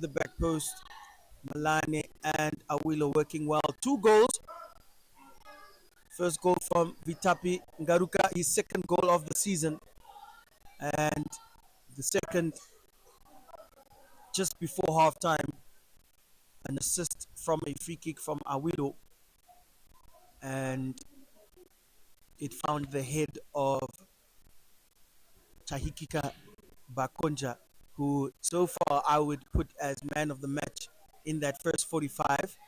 the back post. Malane and Awilo working well. 2 goals. First goal from Vitapi Ngaruka, his second goal of the season. And the second just before halftime, an assist from a free kick from Awilo. And it found the head of Tahikika Bakonja, who so far I would put as man of the match in that first 45.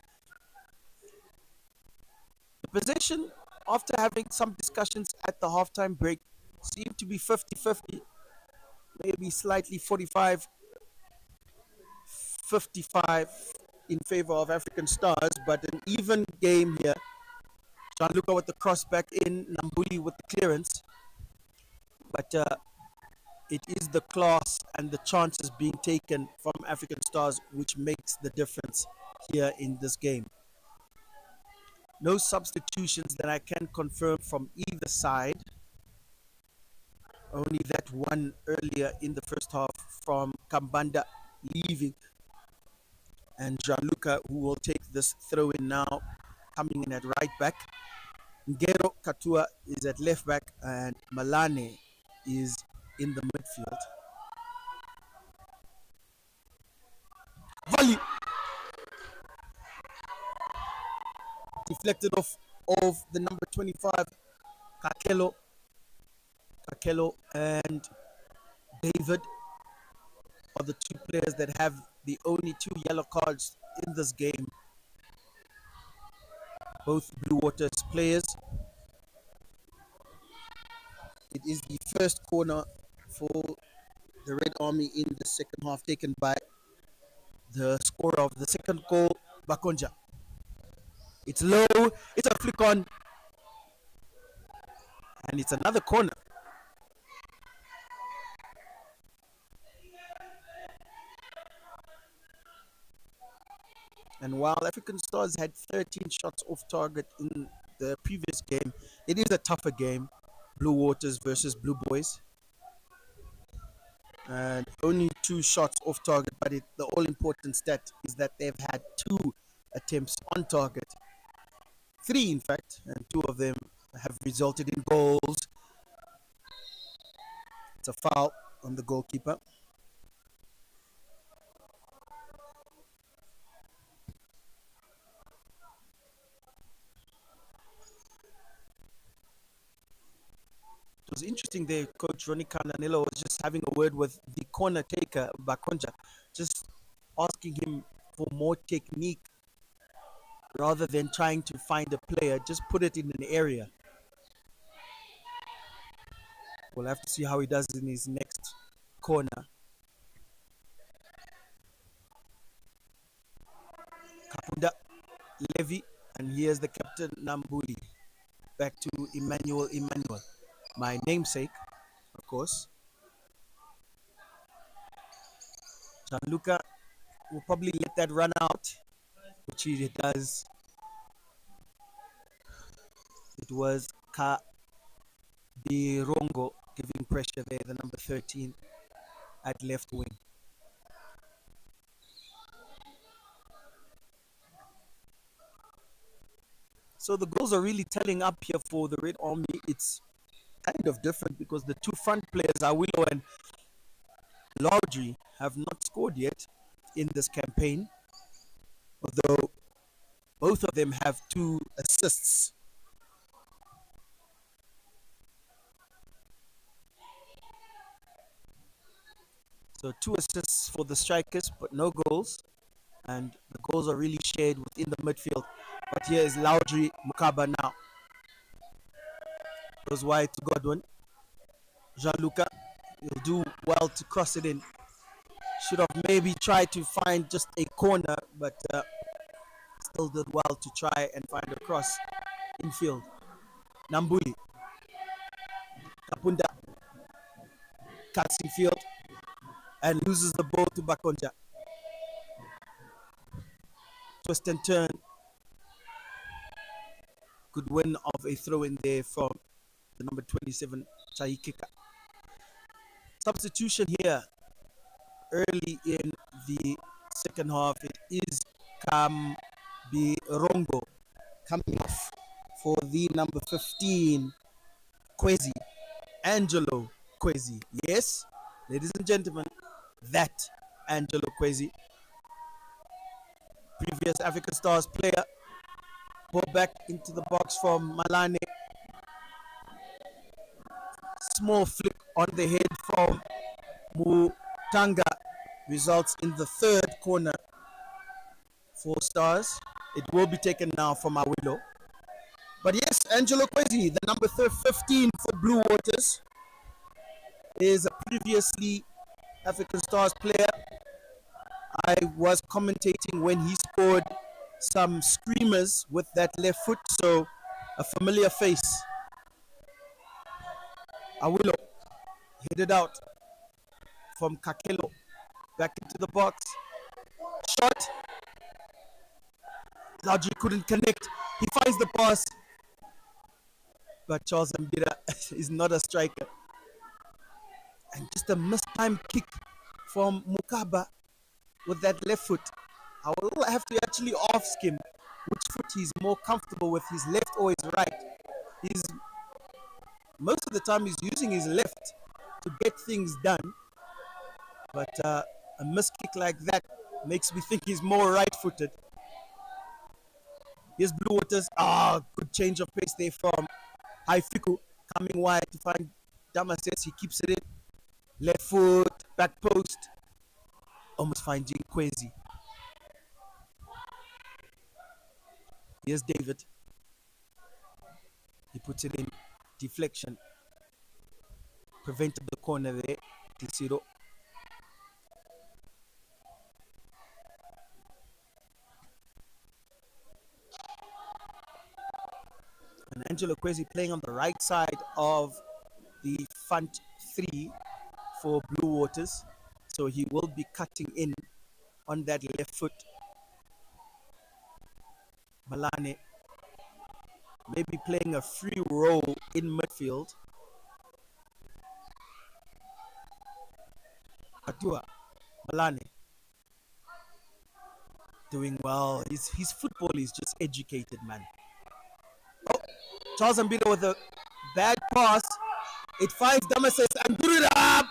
The possession, after having some discussions at the halftime break, seemed to be 50-50, maybe slightly 45-55 in favor of African Stars, but an even game here. Gianluca with the cross back in, Nambuli with the clearance. But it is the class and the chances being taken from African Stars which makes the difference here in this game. No substitutions that I can confirm from either side. Only that one earlier in the first half from Kambanda leaving. And Gianluca, who will take this throw in now, coming in at right back. Ngero Katua is at left back, and Malane is in the midfield. Volley deflected off of the number 25, Kakelo and David are the 2 players that have the only 2 yellow cards in this game. Both Blue Waters players. It is the first corner for the Red Army in the second half, taken by the scorer of the second goal, Bakonja. It's low, it's a flick on, and it's another corner. And while African Stars had 13 shots off target in the previous game, it is a tougher game. Blue Waters versus Blue Boys. And only 2 shots off target, but the all-important stat is that they've had 2 attempts on target. 3, in fact, and 2 of them have resulted in goals. It's a foul on the goalkeeper. It was interesting there, Coach Ronnie Cananello was just having a word with the corner taker, Bakonja, just asking him for more technique rather than trying to find a player, just put it in an area. We'll have to see how he does in his next corner. Kapunda, Levy, and here's the captain, Nambuli. Back to Emmanuel, my namesake, of course. Gianluca will probably let that run out, which he does. It was Kabirongo giving pressure there, the number 13 at left wing. So the goals are really telling up here for the Red Army. It's kind of different because the 2 front players, Awilo and Laudry, have not scored yet in this campaign, although both of them have 2 assists. So 2 assists for the strikers, but no goals. And the goals are really shared within the midfield. But here is Laudry Mukaba now. Goes wide to Godwin. Gianluca will do well to cross it in. Should have maybe tried to find just a corner, but still did well to try and find a cross infield. Nambuli. Kapunda cuts infield and loses the ball to Bakonja. Twist and turn. Good win of a throw in there from the number 27, Chaikika. Substitution here early in the second half, it is Kambirongo coming off for the number 15, Kwezi, Angelo Kwezi. Yes, ladies and gentlemen, that Angelo Kwezi, previous African Stars player, ball back into the box from Malane. Small flick on the head from Mutanga results in the third corner for Stars. It will be taken now from Awilo. But yes, Angelo Kwezi, the number 15 for Blue Waters, is a previously African Stars player. I was commentating when he scored some screamers with that left foot, so a familiar face. Awilo headed out from Kakelo, back into the box. Shot. Laji couldn't connect. He finds the pass. But Charles Mbira is not a striker. And just a mistimed kick from Mukaba with that left foot. I will have to actually ask him which foot he's more comfortable with, his left or his right. Most of the time he's using his left to get things done. But a missed kick like that makes me think he's more right-footed. Here's Blue Waters. Good change of pace there from Haifiku, coming wide to find Damases. He keeps it in. Left foot, back post. Almost finding Kwezi. Here's David. He puts it in. Deflection. Prevented the corner there. Tisiro. And Angelo Kwezi playing on the right side of the front three for Blue Waters. So he will be cutting in on that left foot. Malane maybe playing a free role in midfield. Atua, Malane doing well. His football is just educated, man. Oh, Charles Mbida with a bad pass. It finds Damases and put it up.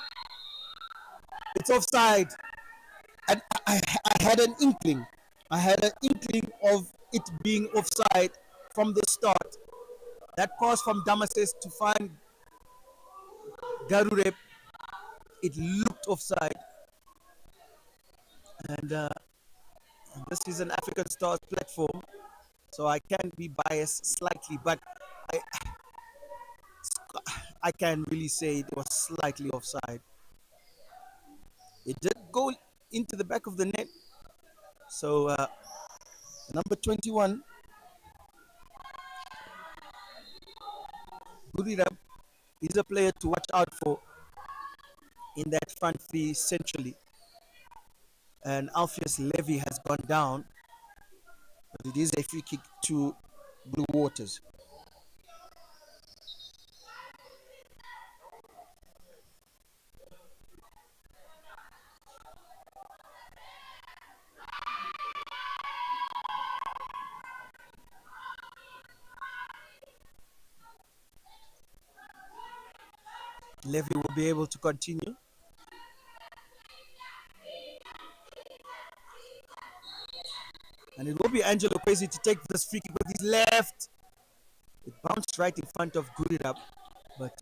It's offside. And I had an inkling. I had an inkling of it being offside from the start. That pass from Damases to find Garure, it looked offside. And this is an African Stars platform, so I can be biased slightly, but I can really say it was slightly offside. It did go into the back of the net. So number 21, Gurira, is a player to watch out for in that front three centrally. And Alpheus Levy has gone down, but it is a free kick to Blue Waters. Levy will be able to continue. And it will be Angelo Kwezi to take this free kick with his left. It bounced right in front of Gurira, but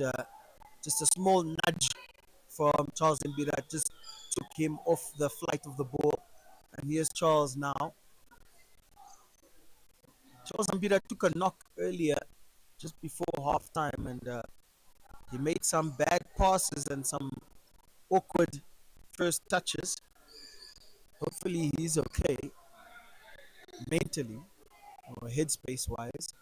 just a small nudge from Charles Mbira just took him off the flight of the ball. And here's Charles now. Charles Mbira took a knock earlier, just before halftime, and he made some bad passes and some awkward first touches. Hopefully he's okay mentally or headspace wise.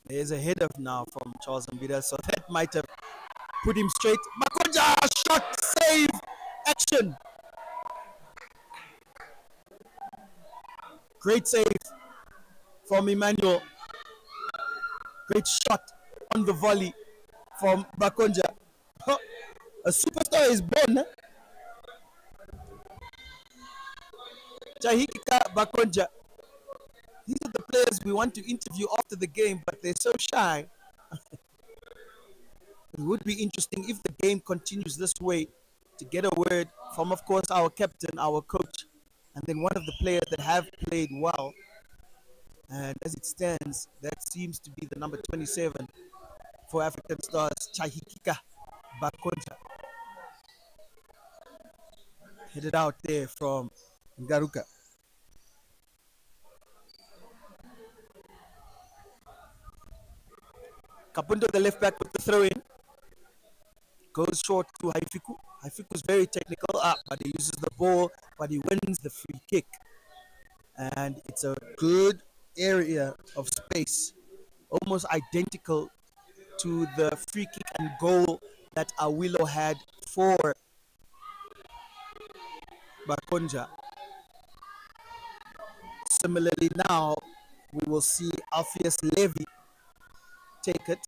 There's a header now from Charles Mbida, so that might have put him straight. Makoja, shot, save, action. Great save from Emmanuel. Great shot on the volley from Bakonja. A superstar is born. Chahika Bakonja. These are the players we want to interview after the game, but they're so shy. It would be interesting if the game continues this way to get a word from, of course, our captain, our coach, and then one of the players that have played well. And as it stands, that seems to be the number 27 for African Stars, Chahikika Bakonja. Headed out there from Ngaruka. Kapundo, the left back, with the throw in. Goes short to Haifiku. Haifiku's very technical, but he uses the ball, but he wins the free kick. And it's a good area of space, almost identical to the free kick and goal that Awilo had for Bakonja. Similarly, now we will see Alpheus Levy take it.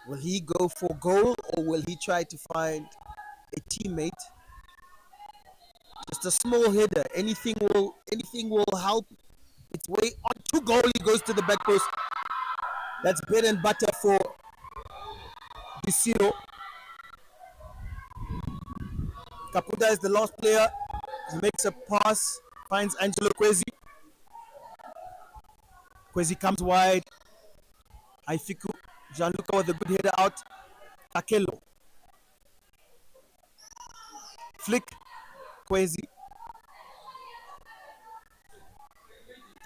Will he go for goal or will he try to find a teammate? Just a small header. Anything will help. Its way on to goal. He goes to the back post. That's bread and butter for Disiro. Kapuda is the last player. He makes a pass, finds Angelo Kwesi. Kwesi comes wide. Haifiku. Gianluca with a good header out. Takelo. Flick. Kwesi.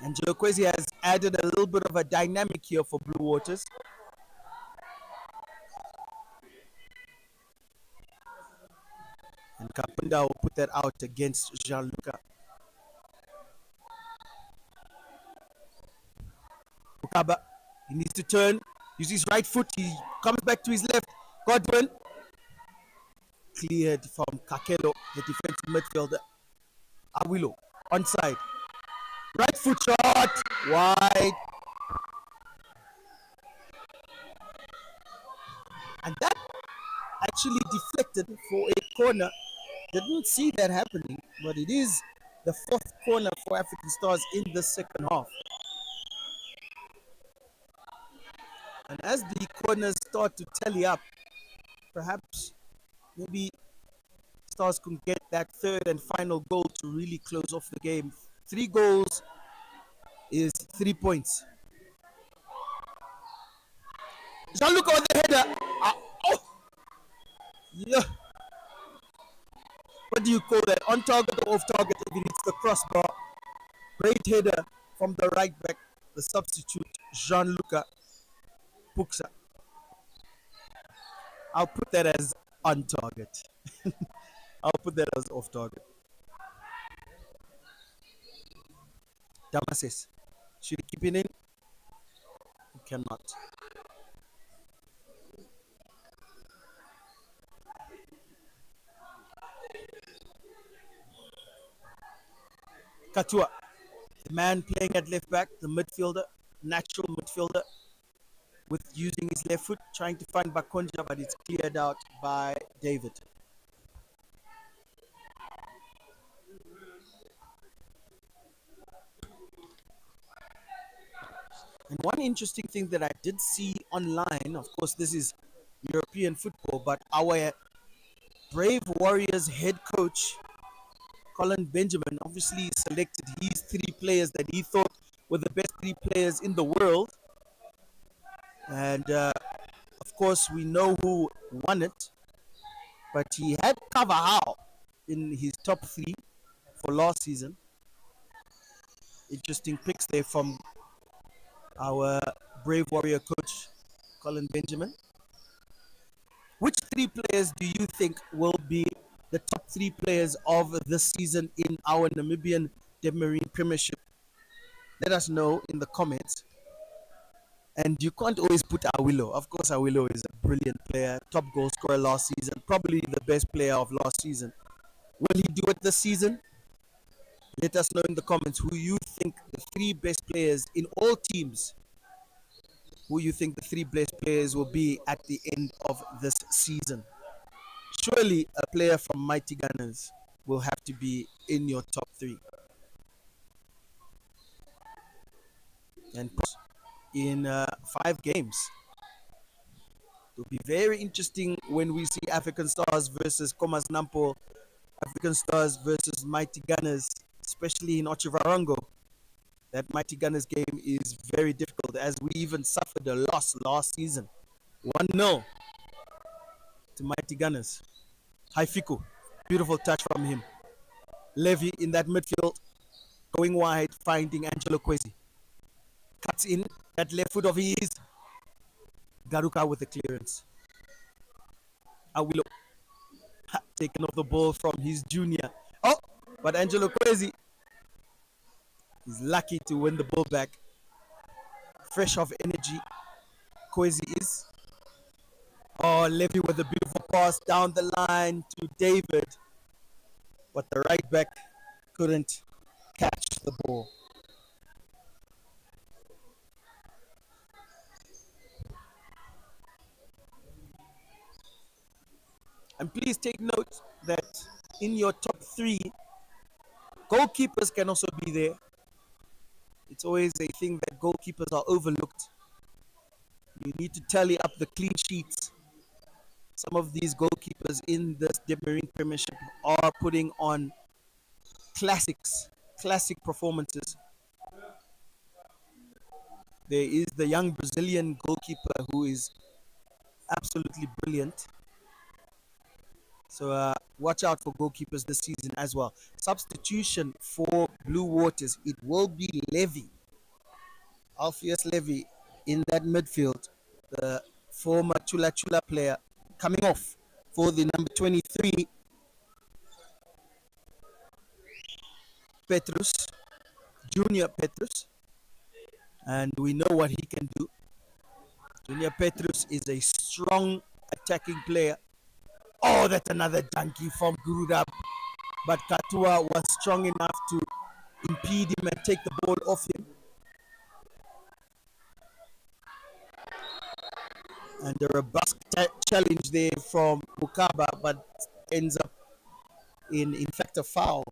Angelo Kwesi has added a little bit of a dynamic here for Blue Waters. And Kapunda will put that out against Gianluca. Ukaba, he needs to turn, use his right foot, he comes back to his left. Godwin, cleared from Kakelo, the defensive midfielder. Awilo, onside. Right foot shot, wide. And that actually deflected for a corner. Didn't see that happening, but it is the fourth corner for African Stars in the second half. And as the corners start to tally up, perhaps maybe Stars can get that third and final goal to really close off the game. 3 goals is 3 points. Jean-Luc on the header. Yeah. What do you call that? On target or off target if it hits the crossbar? Great header from the right back, the substitute, Jean-Luc Puksa. I'll put that as on target. I'll put that as off target. Damasis. Should he keep it in? He cannot. Katua, the man playing at left back, the midfielder, natural midfielder, with using his left foot, trying to find Bakonja, but it's cleared out by David. And one interesting thing that I did see online, of course, this is European football, but our Brave Warriors head coach, Colin Benjamin, obviously selected his 3 players that he thought were the best 3 players in the world. And of course, we know who won it, but he had Carvajal in his top 3 for last season. Interesting picks there from our Brave Warrior coach, Colin Benjamin. Which 3 players do you think will be the top 3 players of this season in our Namibian Debmarine Premiership? Let us know in the comments. And you can't always put Awilo. Of course, Awilo is a brilliant player, top goal scorer last season, probably the best player of last season. Will he do it this season? Let us know in the comments who you think the three best players in all teams, who you think the three best players will be at the end of this season. Surely a player from Mighty Gunners will have to be in your top three. And in 5 games, it will be very interesting when we see African Stars versus Comas Nampo, African Stars versus Mighty Gunners, especially in Ochivarango. That Mighty Gunners game is very difficult as we even suffered a loss last season. 1-0 to Mighty Gunners. Haifiku, beautiful touch from him. Levy in that midfield, going wide, finding Angelo Kwesi. Cuts in that left foot of his. Garuka with the clearance. Awilo taken off the ball from his junior. Oh, but Angelo Kwesi is lucky to win the ball back. Fresh of energy, Kwesi is. Oh, Levy with a beautiful pass down the line to David. But the right back couldn't catch the ball. And please take note that in your top three, goalkeepers can also be there. It's always a thing that goalkeepers are overlooked. You need to tally up the clean sheets. Some of these goalkeepers in this Marine Premiership are putting on classic performances. There is the young Brazilian goalkeeper who is absolutely brilliant. So watch out for goalkeepers this season as well. Substitution for Blue Waters, it will be Levy. Alpheus Levy in that midfield, the former Chula Chula player, coming off for the number 23, Petrus, Junior Petrus. And we know what he can do. Junior Petrus is a strong attacking player. Oh, that's another donkey from Gurudab. But Katua was strong enough to impede him and take the ball off him. And a robust challenge there from Mukaba, but ends up in fact a foul.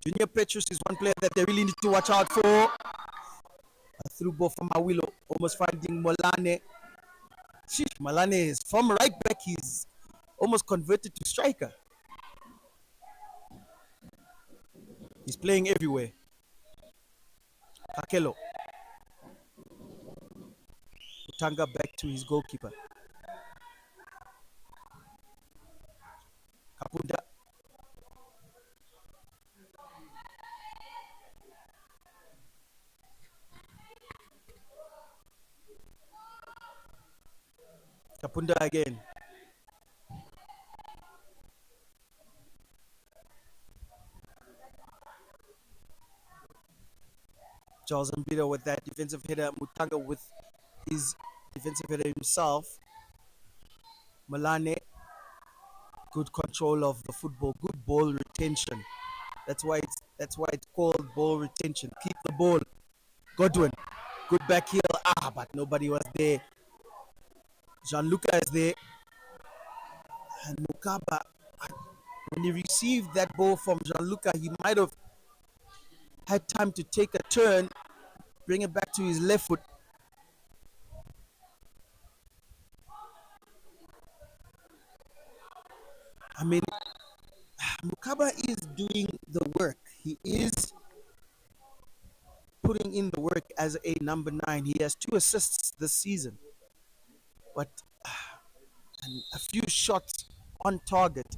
Junior Petrus is one player that they really need to watch out for. A through ball from Awilo, almost finding Molane. Malane is from right back, he's almost converted to striker. He's playing everywhere. Akelo. Utanga back to his goalkeeper. Kapunda. Kapunda again. Charles Mbida with that defensive header. Mutanga with his defensive header himself. Malane, good control of the football, good ball retention. That's why it's called ball retention. Keep the ball. Godwin, good back heel. But nobody was there. Gianluca is there. And Mukaba, when he received that ball from Gianluca, he might have had time to take a turn, bring it back to his left foot. I mean, Mukaba is doing the work. He is putting in the work as a number 9. He has 2 assists this season, but and a few shots on target,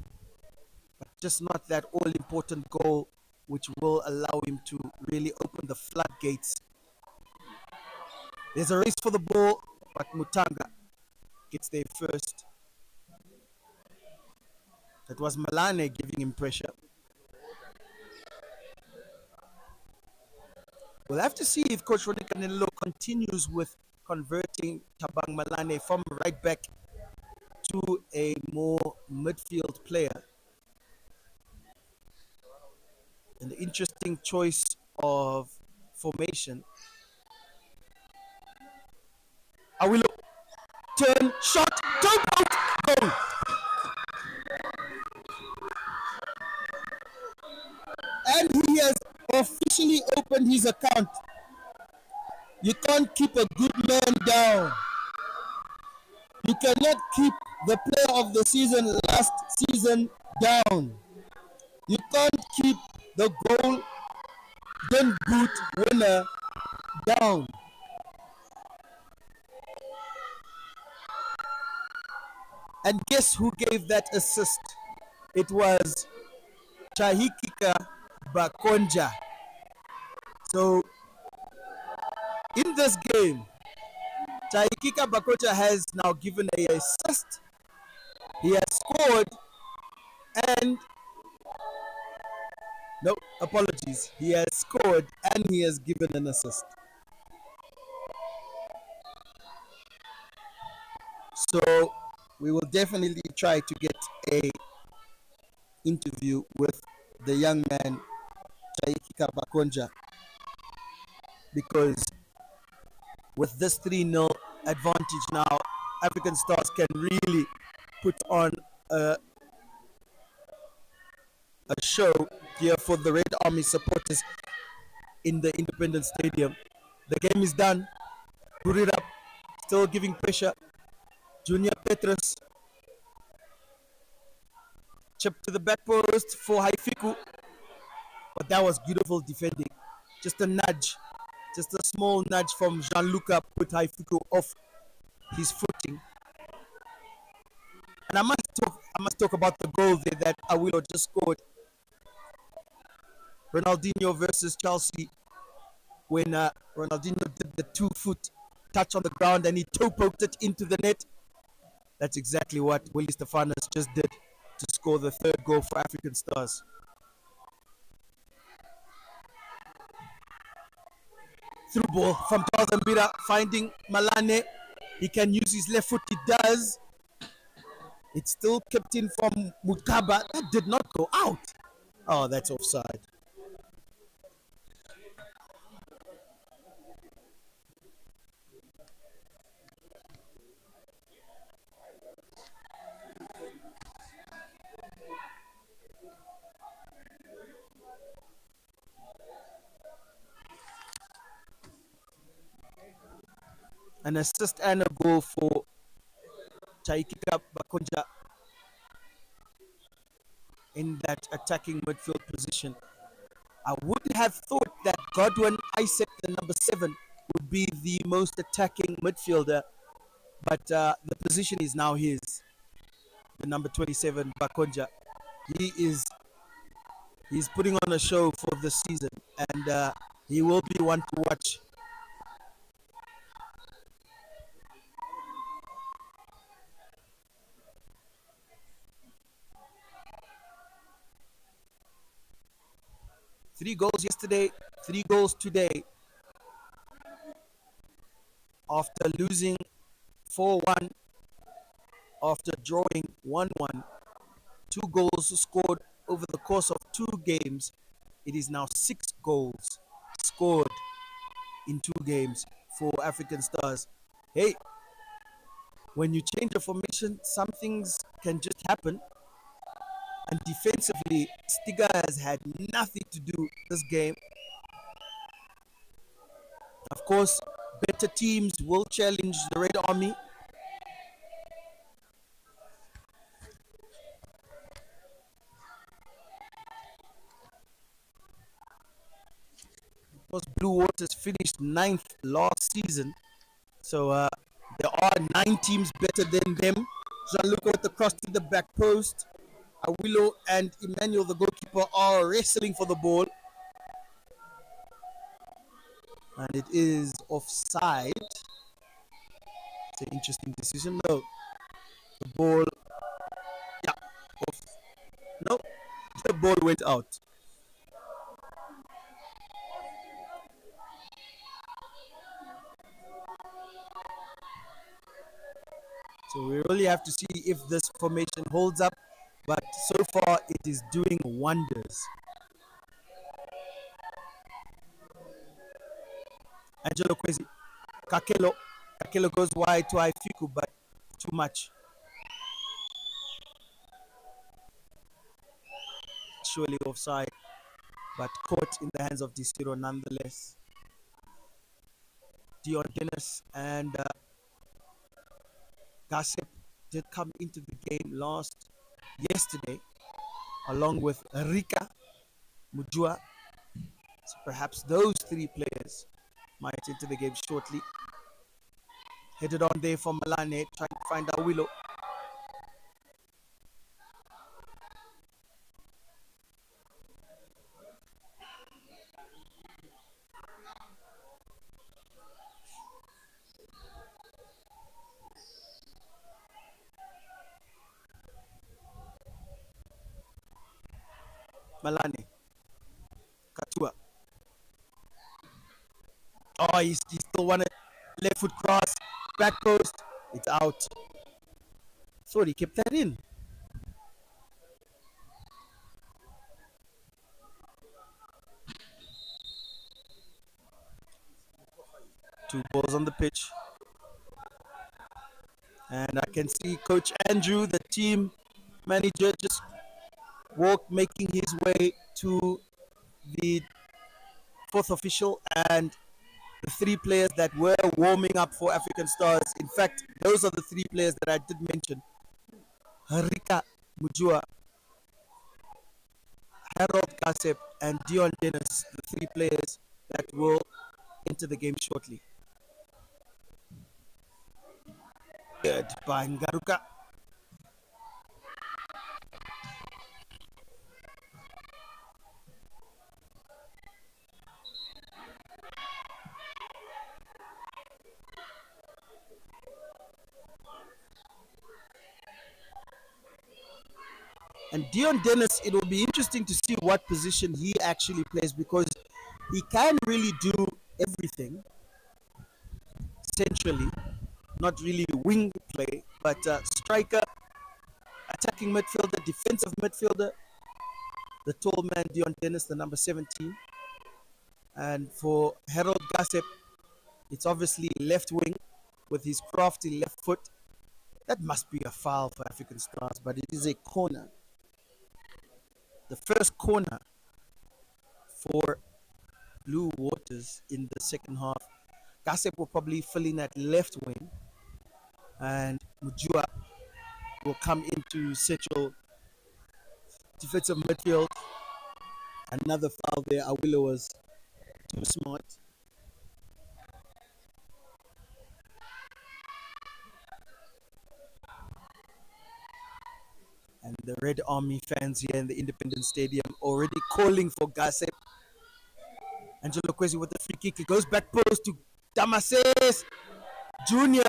but just not that all-important goal, which will allow him to really open the floodgates. There's a race for the ball, but Mutanga gets there first. That was Malane giving him pressure. We'll have to see if Coach Ronnie Canelo continues with converting Tabang Malane from right back to a more midfield player. An interesting choice of formation. Awilo, turn, shot, toe poke, goal. And he has officially opened his account. You can't keep a good man down. You cannot keep the player of the season last season down. You can't keep the golden boot winner down. And guess who gave that assist? It was Chahikika Bakonja. So in this game, Chahikika Bakonja has now given an assist. He has scored and no apologies. He has scored and he has given an assist. So we will definitely try to get a interview with the young man Chaikika Bakonja, because with this 3-0 advantage now, African Stars can really put on a show here for the Red Army supporters in the Independence Stadium. The game is done. Put it up. Still giving pressure. Junior Petrus. Chip to the back post for Haifiku. But that was beautiful defending. Just a nudge. Just a small nudge from Gianluca put Haifiku off his footing. And I must talk about the goal there that Awilo just scored. Ronaldinho versus Chelsea, when Ronaldinho did the 2-foot touch on the ground and he toe poked it into the net. That's exactly what Willie Stefanos just did to score the third goal for African Stars. Through ball from Charles Mbira, finding Malane. He can use his left foot, he does. It's still kept in from Mutaba. That did not go out. Oh, that's offside. An assist and a goal for Chaikika Bakonja in that attacking midfield position. I would have thought that Godwin Isaac, the number 7, would be the most attacking midfielder, but the position is now his, the number 27, Bakonja. He's putting on a show for the season, and he will be one to watch. Three goals yesterday, 3 goals today. After losing 4-1, after drawing 1-1, 2 goals scored over the course of 2 games. It is now 6 goals scored in 2 games for African Stars. Hey, when you change a formation, some things can just happen. And defensively, Stiga has had nothing to do this game. Of course, better teams will challenge the Red Army. Of course, Blue Waters finished 9th last season. So there are 9 teams better than them. Gianluca with the cross to the back post. Awilo and Emmanuel, the goalkeeper, are wrestling for the ball. And it is offside. It's an interesting decision. No. The ball. Yeah. Off. No. The ball went out. So So we really have to see if this formation holds up. But so far, it is doing wonders. Angelo Kwesi, Kakelo. Kakelo goes wide to Aifiku, but too much. Surely offside, but caught in the hands of Disiro nonetheless. Dion Dennis and Gossip did come into the game yesterday, along with Rika Mujua. So perhaps those three players might enter the game shortly. Headed on there for Malane, trying to find Awilo. Malane, Katua. Oh, he still wanted left foot cross, back post. It's out. Thought he kept that in. Two balls on the pitch. And I can see Coach Andrew, the team manager, just making his way to the fourth official and the three players that were warming up for African Stars. In fact, those are the three players that I did mention. Harika Mujua, Harold Kasep, and Dion Dennis, the three players that will enter the game shortly. Good by Ngaruka. And Dion Dennis, it will be interesting to see what position he actually plays because he can really do everything centrally, not really wing play, but striker, attacking midfielder, defensive midfielder. The tall man, Dion Dennis, the number 17. And for Harold Gossip, it's obviously left wing with his crafty left foot. That must be a foul for African Stars, but it is a corner. The first corner for Blue Waters in the second half. Gossip will probably fill in at left wing, and Mujua will come into central defensive midfield. Another foul there. Awilo was too smart. And the Red Army fans here in the Independence Stadium already calling for Gossip. Angelo Kwesi with the free kick. He goes back post to Damases. Junior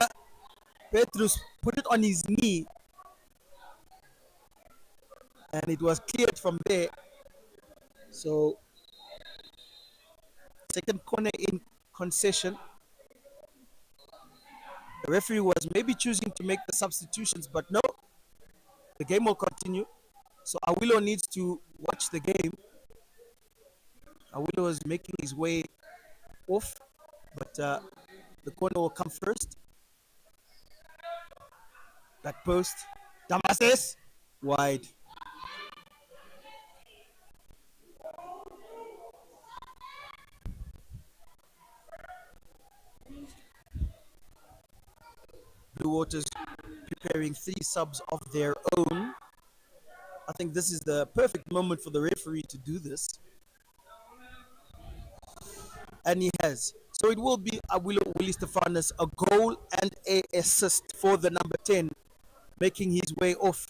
Petrus put it on his knee. And it was cleared from there. So, second corner in concession. The referee was maybe choosing to make the substitutions, but no, the game will continue. So Awilo needs to watch the game. Awilo is making his way off, but the corner will come first. Back post. Damases. Wide. Blue Waters preparing three subs of their own. I think this is the perfect moment for the referee to do this. And he has. So it will be Awilo Willie Stefanos, a goal and a assist for the number 10, making his way off.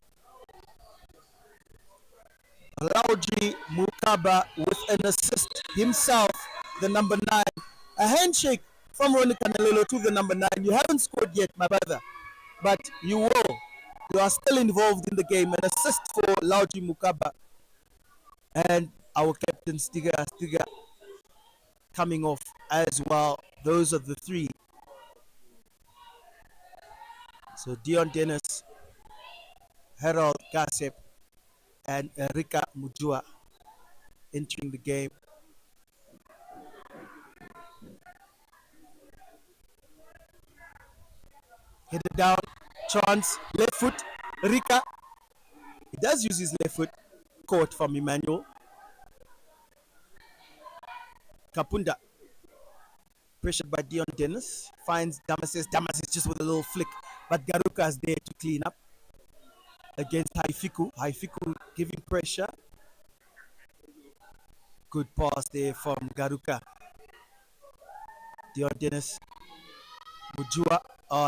Lauji Mukaba with an assist himself, the number 9. A handshake from Ronnie Canelelo to the number 9. You haven't scored yet, my brother, but you will. You are still involved in the game. An assist for Lauji Mukaba. And our captain Stiga coming off as well. Those are the three. So Dion Dennis, Harold Gasep, and Rika Mujua entering the game. Headed down, chance, left foot, Rika. He does use his left foot, caught from Emmanuel. Kapunda, pressured by Dion Dennis, finds Damasis. Damasis just with a little flick, but Garuka is there to clean up against Haifiku. Haifiku giving pressure. Good pass there from Garuka. Dion Dennis, Mujua,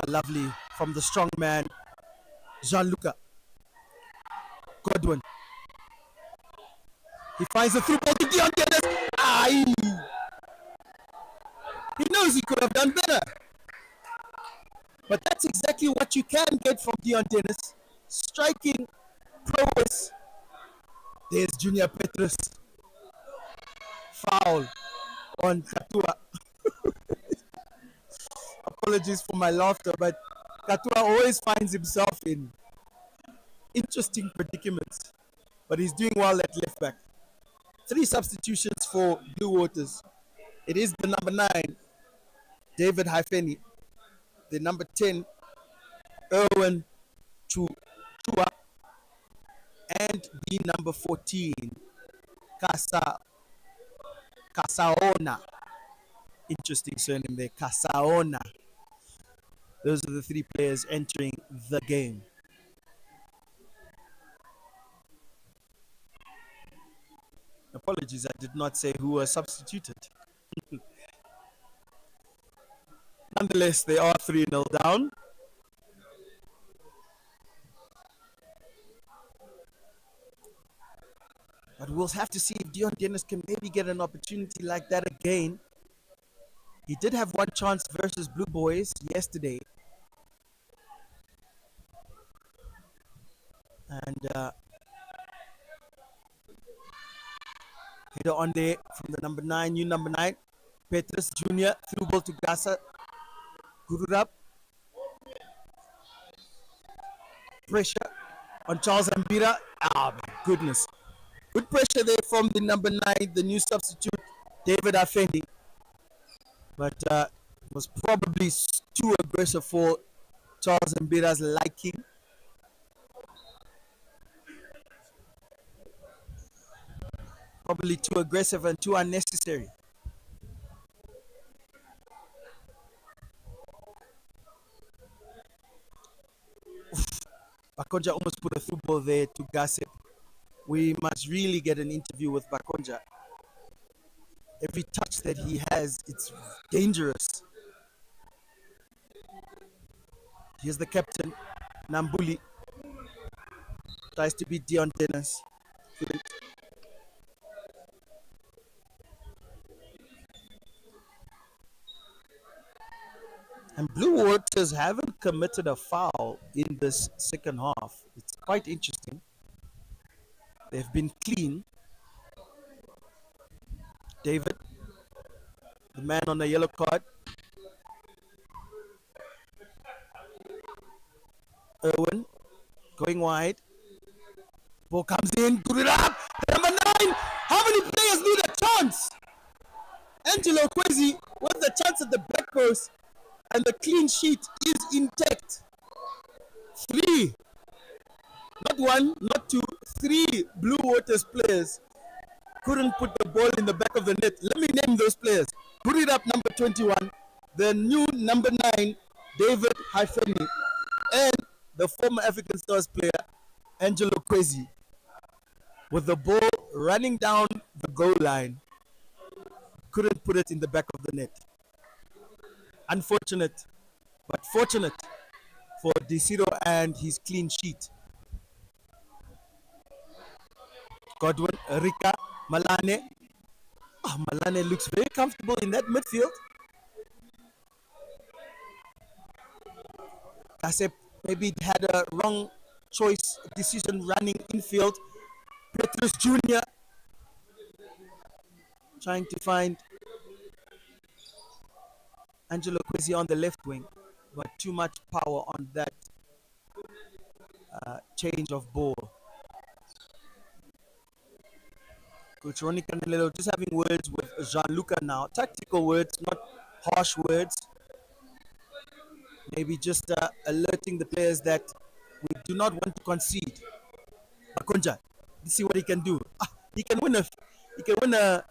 lovely from the strong man, Jean-Luca. Godwin. He finds the through ball to Dion Dennis. Aye. He knows he could have done better. But that's exactly what you can get from Dion Dennis. Striking prowess. There's Junior Petrus. Foul on Katua. Apologies for my laughter, but Katua always finds himself in interesting predicaments. But he's doing well at left back. 3 substitutions for Blue Waters. It is the number 9, David Haifeni. The number 10, Erwin Chua. And the number 14, Casaona. Interesting surname there, Casaona. Those are the 3 players entering the game. Apologies, I did not say who was substituted. Nonetheless, they are 3-0 down. But we'll have to see if Dion Dennis can maybe get an opportunity like that again. He did have one chance versus Blue Boys yesterday. And header on there from the number 9, new number 9, Petrus Jr. Through ball to Gasa. Gururab. Pressure on Charles Ambira. Ah, my goodness. Good pressure there from the number 9, the new substitute, David Afendi. But was probably too aggressive for Charles Ambira's liking. Probably too aggressive and too unnecessary. Bakonja almost put a through ball there to Gasset. We must really get an interview with Bakonja. Every touch that he has, it's dangerous. Here's the captain, Nambuli. Tries to beat Dion Dennis. And Blue Waters haven't committed a foul in this second half. It's quite interesting. They've been clean. David, the man on the yellow card. Erwin, going wide. Ball comes in. Good it up. Number 9. How many players need a chance? Angelo Kwesi with the chance at the back post. And the clean sheet is intact. 3. Not 1, not 2. 3 Blue Waters players couldn't put the ball in the back of the net. Let me name those players. Put it up, number 21. The new number 9, David Haifeni. And the former African Stars player, Angelo Kwesi. With the ball running down the goal line, couldn't put it in the back of the net. Unfortunate, but fortunate for Desiro and his clean sheet. Godwin, Rika, Malane. Oh, Malane looks very comfortable in that midfield. Kasep maybe had a wrong choice decision running infield. Petrus Jr. trying to find Angelo Kwesi on the left wing, but too much power on that change of ball. Coach Ronnie Candelero just having words with Gianluca now. Tactical words, not harsh words. Maybe just alerting the players that we do not want to concede. Bakonja, let's see what he can do. He can win a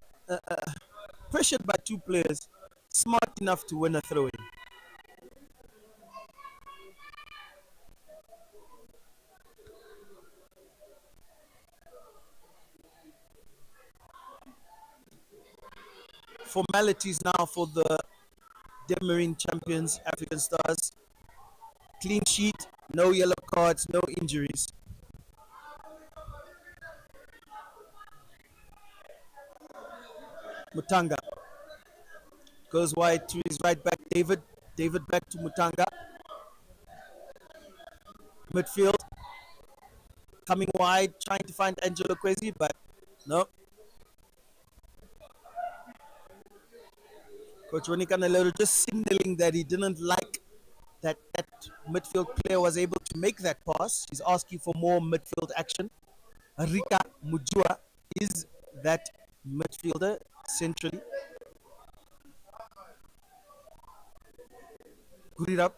pressured by two players, smart enough to win a throw-in. Formalities now for the Demarine champions, African Stars. Clean sheet, no yellow cards, no injuries. Mutanga goes wide to his right back, David. David back to Mutanga. Midfield coming wide, trying to find Angelo Kwesi, but no. Coach Ronnie Candelero just signaling that he didn't like that midfield player was able to make that pass. He's asking for more midfield action. Rika Mujua is that midfielder centrally. Good it up,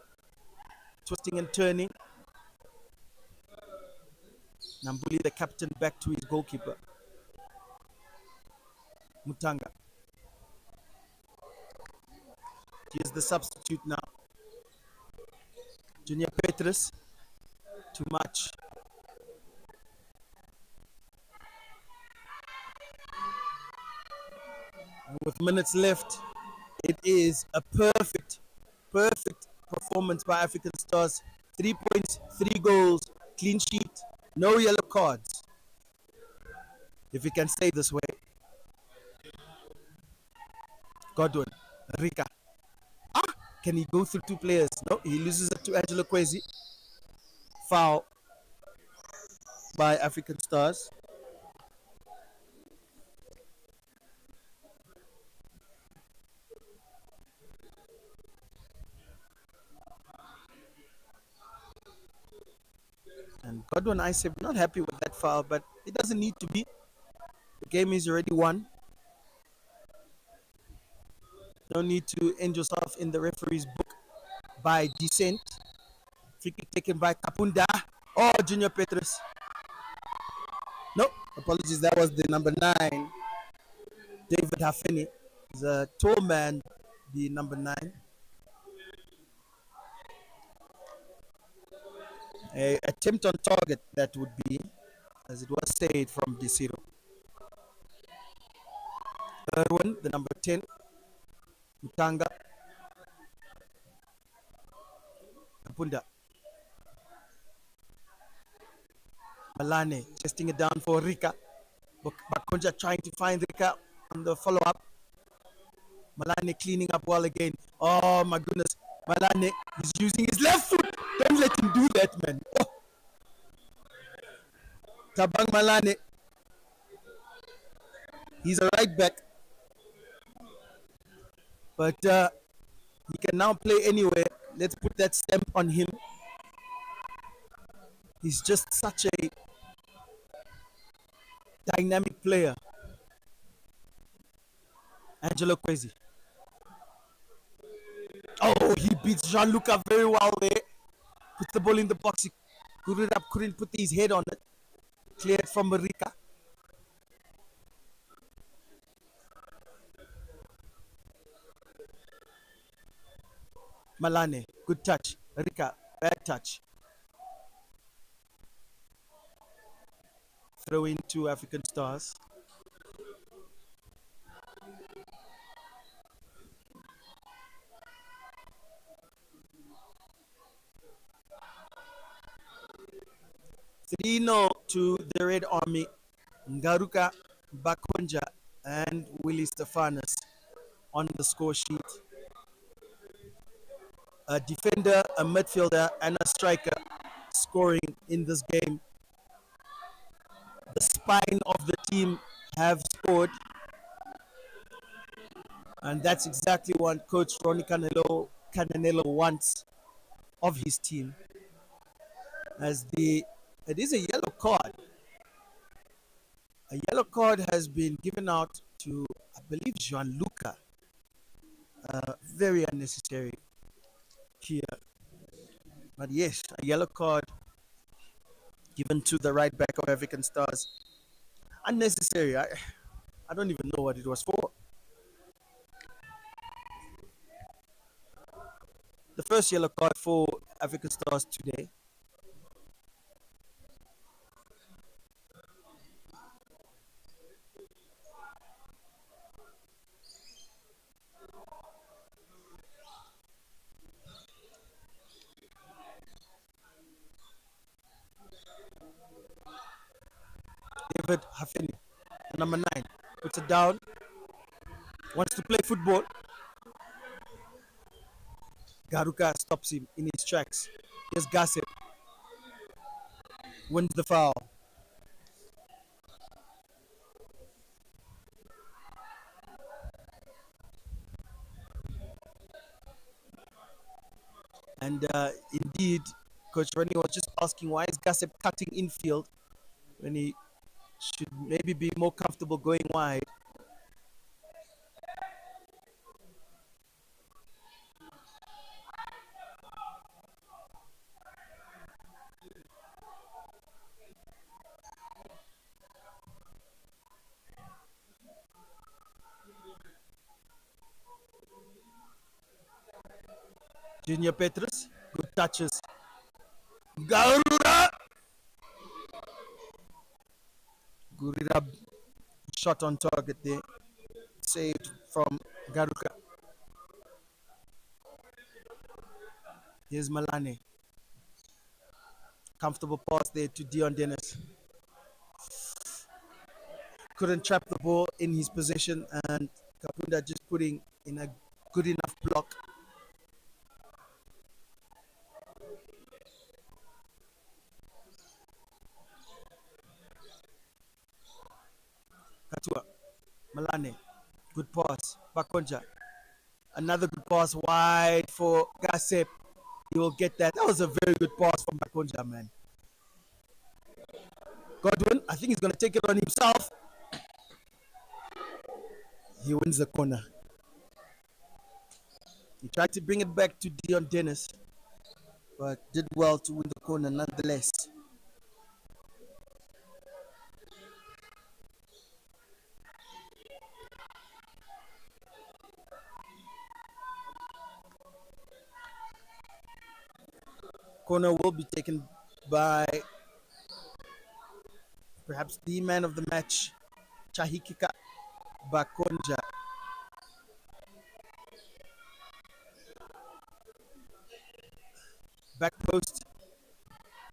twisting and turning. Nambuli, the captain, back to his goalkeeper. Mutanga. He is the substitute now. Junior Petrus, too much. And with minutes left, it is a perfect performance by African Stars. 3 points, 3 goals, clean sheet, no yellow cards. If he can stay this way. Godwin, Rika. Can he go through 2 players? No, he loses it to Angelo Kwesi. Foul by African Stars. And Godwin, I said, not happy with that foul, but it doesn't need to be. The game is already won. No need to end yourself in the referee's book by dissent. Free kick taken by Kapunda. Oh, Junior Petrus. No, apologies. That was the number 9, David Hafeni. He's a tall man, the number 9. A attempt on target that would be, as it was said from Desiro. Erwin, the number 10. Mutanga. Kapunda. Malane testing it down for Rika. Bakonja trying to find Rika on the follow-up. Malane cleaning up well again. Oh my goodness. Malane is using his left foot. Don't let him do that, man. Oh. Tabang Malane. He's a right back. But he can now play anywhere. Let's put that stamp on him. He's just such a dynamic player. Angelo Kwesi. Oh, he beats Gianluca very well there. Puts the ball in the box. He put it up, couldn't put his head on it. Cleared from Marika. Malane, good touch. Rika, bad touch. Throw in 2 African Stars. Three to the Red Army. Ngaruka, Bakonja, and Willie Stefanos on the score sheet. A defender, a midfielder, and a striker scoring in this game. The spine of the team have scored. And that's exactly what Coach Ronnie Candelero wants of his team. As the It is a yellow card. A yellow card has been given out to, I believe, Gianluca. Very unnecessary here. But yes, a yellow card given to the right back of African Stars. Unnecessary. I don't even know what it was for. The first yellow card for African Stars today. David Hafeni, number 9, puts it down, wants to play football. Garuka stops him in his tracks. Here's Gossip, wins the foul. And indeed, Coach Rennie was just asking why is Gossip cutting infield when he should maybe be more comfortable going wide. Junior Petrus, good touches. Garuda! Gurira shot on target there. Saved from Garuka. Here's Malane. Comfortable pass there to Dion Dennis. Couldn't trap the ball in his possession, and Kapunda just putting in a good enough block. Katua, Malane, good pass. Bakonja, another good pass wide for Gasep. He will get that. That was a very good pass from Bakonja, man. Godwin, I think he's going to take it on himself. He wins the corner. He tried to bring it back to Dion Dennis, but did well to win the corner nonetheless. Corner will be taken by perhaps the man of the match, Chahikika Bakonja. Back post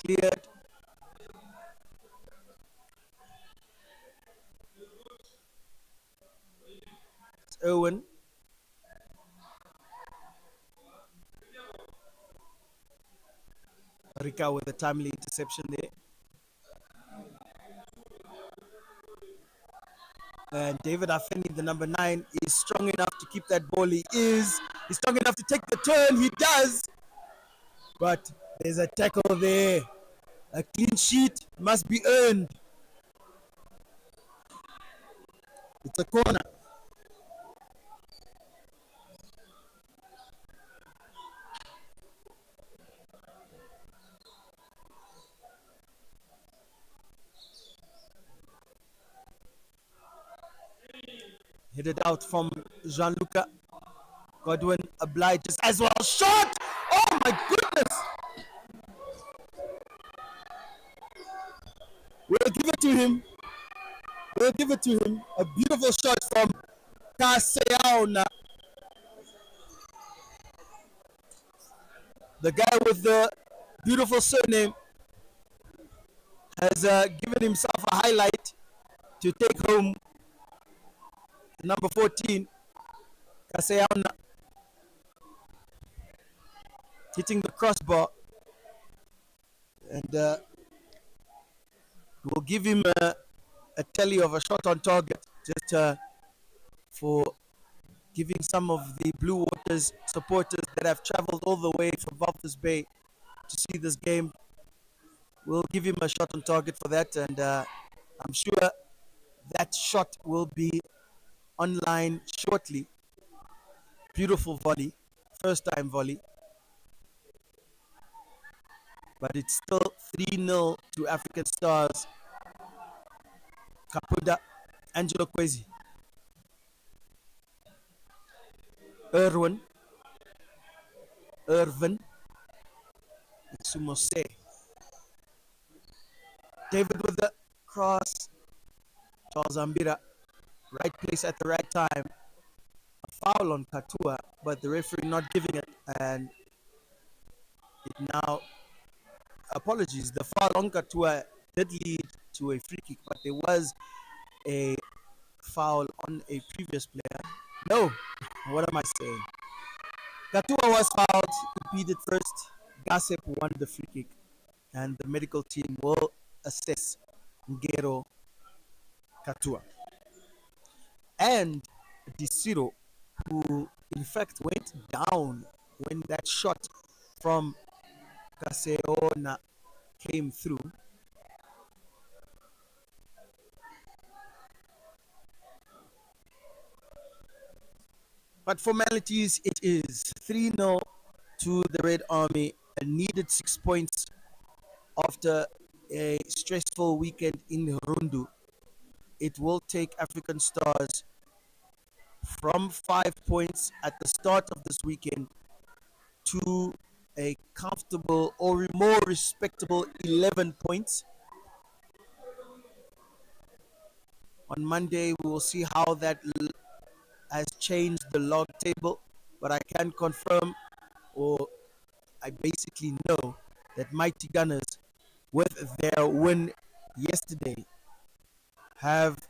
cleared. It's Owen. Rika with a timely interception there. And David Afeni, the number 9, is strong enough to keep that ball. He's strong enough to take the turn. He does. But there's a tackle there. A clean sheet must be earned. It's a corner. Headed out from Gianluca. Godwin obliges as well. Shot! Oh my goodness! We'll give it to him. We'll give it to him. A beautiful shot from Kaseaona. The guy with the beautiful surname has given himself a highlight to take home number 14, Kaseaona, hitting the crossbar. And we'll give him a tally of a shot on target just for giving some of the Blue Waters supporters that have traveled all the way from Walvis Bay to see this game We'll give him a shot on target for that, and I'm sure that shot will be online shortly. Beautiful volley, first time volley, but it's still 3-0 to African Stars. Kapuda, Angelo Kwesi, Irvin, Sumose. David with the cross, Charles Ambira, right place at the right time. A foul on Katua, but the referee not giving it, and it now, apologies, the foul on Katua did lead to a free kick, but there was a foul on a previous player. No, what am I saying? Katua was fouled, he beat it first. Gasep won the free kick, and the medical team will assess Ngero Katua. And Disiro, who in fact went down when that shot from Caseona came through. But formalities, it is 3-0 to the Red Army, and needed 6 points after a stressful weekend in Rundu. It will take African Stars from 5 points at the start of this weekend to a comfortable or more respectable 11 points. On Monday, we will see how that has changed the log table, but I can confirm, or I basically know, that Mighty Gunners, with their win yesterday, have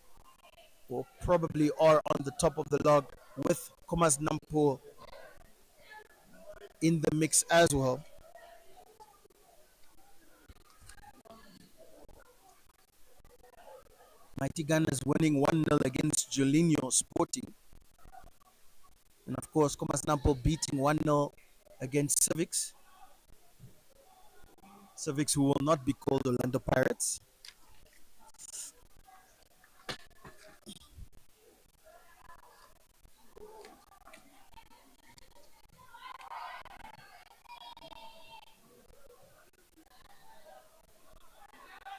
or probably are on the top of the log with Komas Nampo in the mix as well. Mighty Gunners winning 1-0 against Jolinho Sporting. And of course, Komas Nampo beating 1-0 against Civics. Civics, who will not be called Orlando Pirates.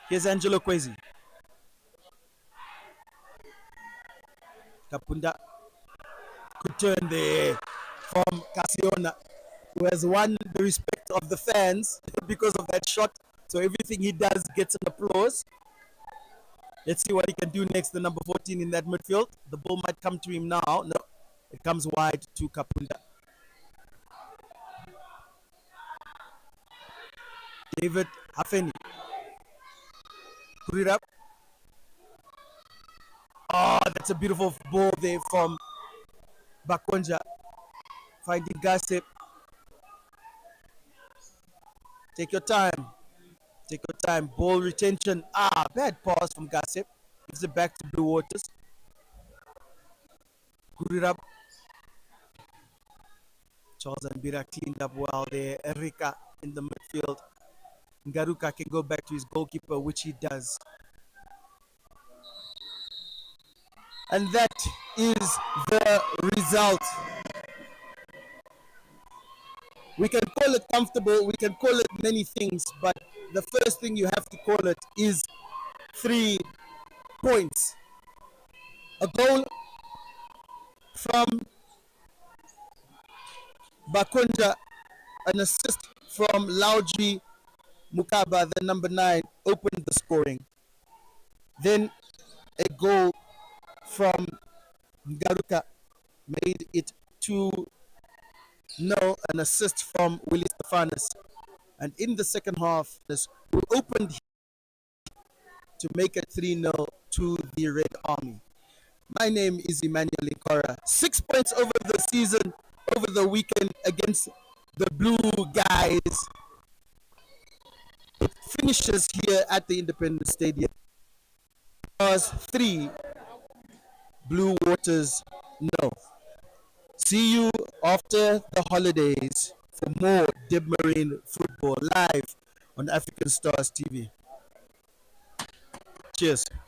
Here's Angelo Kwesi. Kapunda could turn there from Cassiona, who has won the respect of the fans because of that shot. So everything he does gets an applause. Let's see what he can do next. The number 14 in that midfield. The ball might come to him now. No, it comes wide to Kapunda. David Hafeni. Put it up. Oh, that's a beautiful ball there from Bakonja. Finding Gasip. Take your time. Take your time. Ball retention. Bad pass from Gasip. Gives it back to Blue Waters. Put it up. Charles Ambira cleaned up well there. Erika in the midfield. Ngaruka can go back to his goalkeeper, which he does. And that is the result. We can call it comfortable, we can call it many things, but the first thing you have to call it is 3 points. A goal from Bakunja, an assist from Laudri Mukaba, the number 9, opened the scoring. Then a goal from Ngaruka made it 2-0, an assist from Willie Stefanis. And in the second half, we opened to make it 3-0 to the Red Army. My name is Emmanuel Linkora. 6 points over the season, over the weekend against the Blue Guys. It finishes here at the Independence Stadium. Stars 3, Blue Waters no. See you after the holidays for more Dib Marine football live on African Stars TV. Cheers.